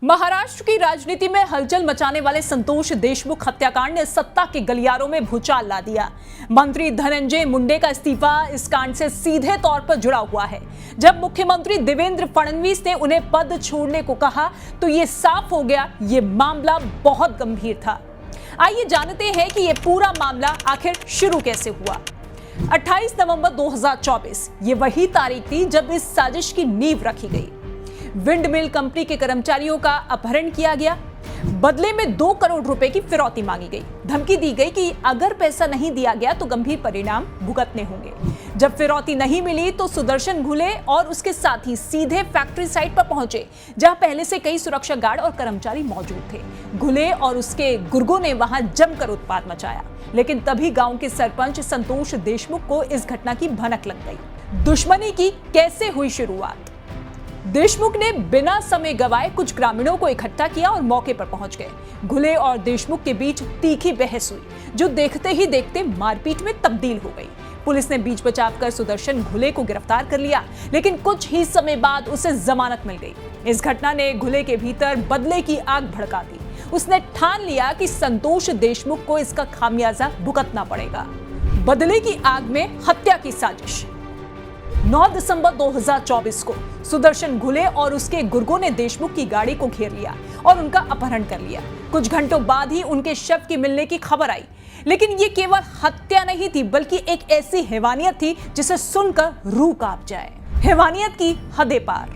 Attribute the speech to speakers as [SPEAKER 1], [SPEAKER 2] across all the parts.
[SPEAKER 1] महाराष्ट्र की राजनीति में हलचल मचाने वाले संतोष देशमुख हत्याकांड ने सत्ता के गलियारों में भूचाल ला दिया। मंत्री धनंजय मुंडे का इस्तीफा इस कांड से सीधे तौर पर जुड़ा हुआ है। जब मुख्यमंत्री देवेंद्र फडणवीस ने उन्हें पद छोड़ने को कहा तो ये साफ हो गया, ये मामला बहुत गंभीर था। आइए जानते हैं कि ये पूरा मामला आखिर शुरू कैसे हुआ। 28 नवंबर 2024 ये वही तारीख थी जब इस साजिश की नींव रखी गई। विंड मिल कंपनी के कर्मचारियों का अपहरण किया गया। बदले में 2 करोड़ रुपए की फिरौती मांगी गई। धमकी दी गई कि अगर पैसा नहीं दिया गया तो गंभीर परिणाम भुगतने होंगे। जब फिरौती नहीं मिली तो सुदर्शन घुले और उसके साथी सीधे फैक्ट्री साइट पर पहुंचे, जहां पहले से कई सुरक्षा गार्ड और कर्मचारी मौजूद थे। घुले और उसके गुर्गों ने वहां जमकर उत्पात मचाया, लेकिन तभी गांव के सरपंच संतोष देशमुख को इस घटना की भनक लग गई। दुश्मनी की कैसे हुई शुरुआत? देशमुख ने बिना समय गवाए कुछ ग्रामीणों को इकट्ठा किया और मौके पर पहुंच गए। घुले और देशमुख के बीच तीखी बहस हुई, जो देखते ही देखते मारपीट में तब्दील हो गई। पुलिस ने बीच बचाव कर सुदर्शन घुले को गिरफ्तार कर लिया, लेकिन कुछ ही समय बाद उसे जमानत मिल गई। इस घटना ने घुले के भीतर बदले की आग भड़का दी। उसने ठान लिया कि संतोष देशमुख को इसका खामियाजा भुगतना पड़ेगा। बदले की आग में हत्या की साजिश। 9 दिसंबर 2024 को सुदर्शन घुले और उसके गुर्गों ने देशमुख की गाड़ी को घेर लिया और उनका अपहरण कर लिया। कुछ घंटों बाद ही उनके शव के मिलने की खबर आई, लेकिन ये केवल हत्या नहीं थी, बल्कि एक ऐसी हैवानियत थी जिसे सुनकर रूह कांप जाए। हैवानियत की हदें पार।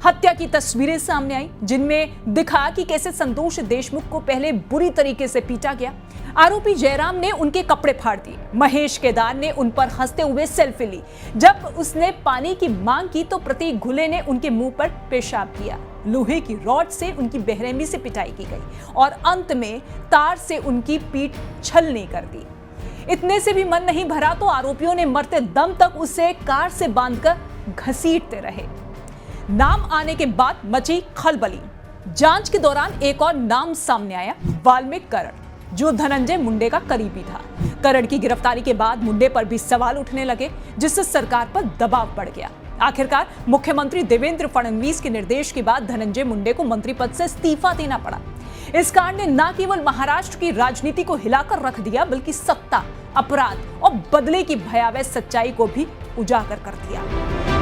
[SPEAKER 1] हत्या की तस्वीरें सामने आई, जिनमें दिखा कि कैसे संतोष देशमुख को पहले बुरी तरीके से पीटा गया। आरोपी जयराम ने उनके कपड़े फाड़ दिए। महेश केदार ने उन पर हंसते हुए सेल्फी ली। जब उसने पानी की मांग की तो प्रतीक घुले ने उनके मुंह पर पेशाब किया। लोहे की रॉड से उनकी बेरहमी से पिटाई की गई और अंत में तार से उनकी पीठ छलनी कर दी। इतने से भी मन नहीं भरा तो आरोपियों ने मरते दम तक उसे कार से बांधकर घसीटते रहे। नाम आने के बाद मची खलबली। जांच के दौरान एक और नाम सामने आया, वाल्मीकि करण, जो धनंजय मुंडे का करीबी था। करण की गिरफ्तारी के बाद मुंडे पर भी सवाल उठने लगे, जिससे सरकार पर दबाव बढ़ गया। आखिरकार मुख्यमंत्री देवेंद्र फडणवीस के निर्देश के बाद धनंजय मुंडे को मंत्री पद से इस्तीफा देना पड़ा। इस कांड ने न केवल महाराष्ट्र की राजनीति को हिलाकर रख दिया, बल्कि सत्ता, अपराध और बदले की भयावह सच्चाई को भी उजागर कर दिया।